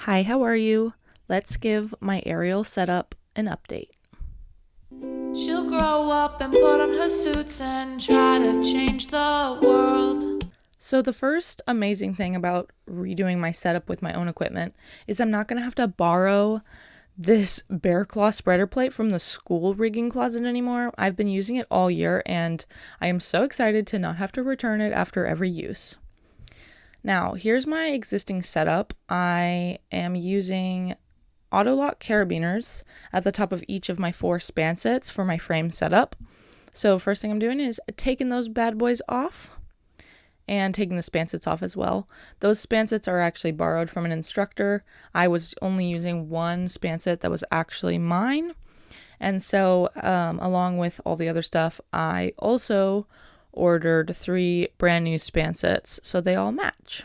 Hi, how are you? Let's give my aerial setup an update. She'll grow up and put on her suits and try to change the world. So the first amazing thing about redoing my setup with my own equipment is I'm not going to have to borrow this bear claw spreader plate from the school rigging closet anymore. I've been using it all year and I am so excited to not have to return it after every use. Now, here's my existing setup. I am using auto-lock carabiners at the top of each of my 4 span sets for my frame setup. So first thing I'm doing is taking those bad boys off and taking the span sets off as well. Those span sets are actually borrowed from an instructor. I was only using one span set that was actually mine. And so along with all the other stuff, I also ordered 3 brand new span sets so they all match.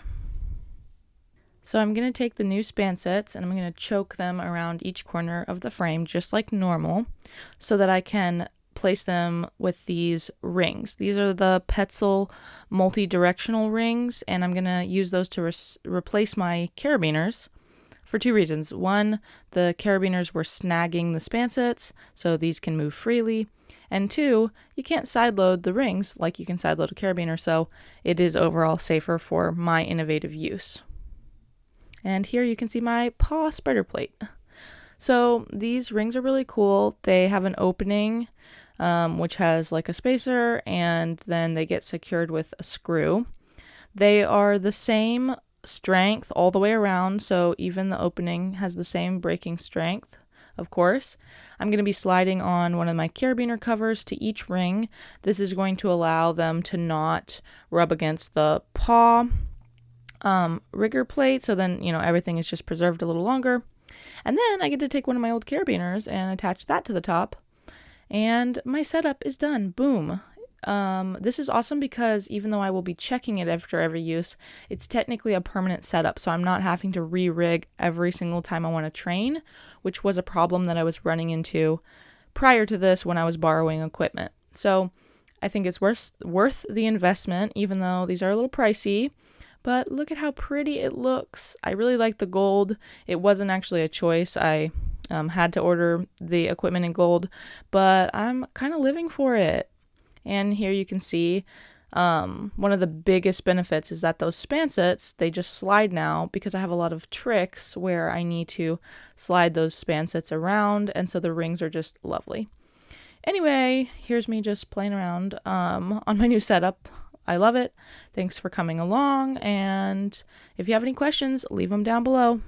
So I'm going to take the new span sets and I'm going to choke them around each corner of the frame just like normal so that I can place them with these rings. These are the Petzl multi-directional rings and I'm going to use those to replace my carabiners for 2 reasons. One, the carabiners were snagging the span sets so these can move freely. And 2, you can't sideload the rings like you can sideload a carabiner, so it is overall safer for my innovative use. And here you can see my paw spreader plate. So these rings are really cool. They have an opening, which has like a spacer, and then they get secured with a screw. They are the same strength all the way around, so even the opening has the same braking strength, of course. I'm going to be sliding on one of my carabiner covers to each ring. This is going to allow them to not rub against the paw rigger plate, so then everything is just preserved a little longer. And then I get to take one of my old carabiners and attach that to the top, and my setup is done. Boom. This is awesome because even though I will be checking it after every use, it's technically a permanent setup, so I'm not having to re-rig every single time I want to train, which was a problem that I was running into prior to this when I was borrowing equipment. So I think it's worth the investment, even though these are a little pricey. But look at how pretty it looks. I really like the gold. It wasn't actually a choice. I had to order the equipment in gold, but I'm kind of living for it. And here you can see one of the biggest benefits is that those span sets, they just slide now because I have a lot of tricks where I need to slide those span sets around, and so the rings are just lovely. Anyway, here's me just playing around on my new setup. I love it. Thanks for coming along, and if you have any questions, leave them down below.